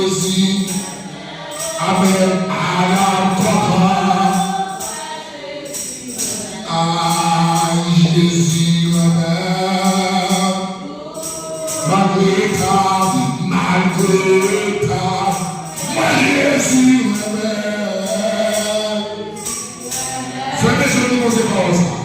Jésus. Amen. Jésus, Amen. Malgré ta, Jésus, Amen. Frère, je ne vous ai pas ça.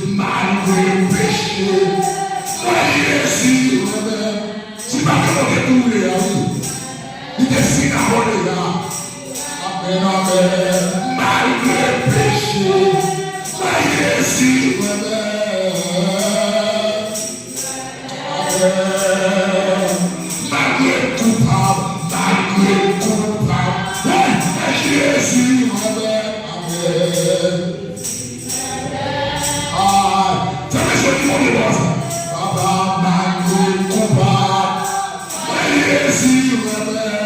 Malgré le péché, Jésus, Amen. C'est pas comment tu es tourné à vous. Il est si d'abord là. Amen, Amen. Malgré le péché, Jésus, Amen. Amen. Malgré coupable, Jésus, Amen. Amen. Papa, malgré coupable, Jésus, Amen.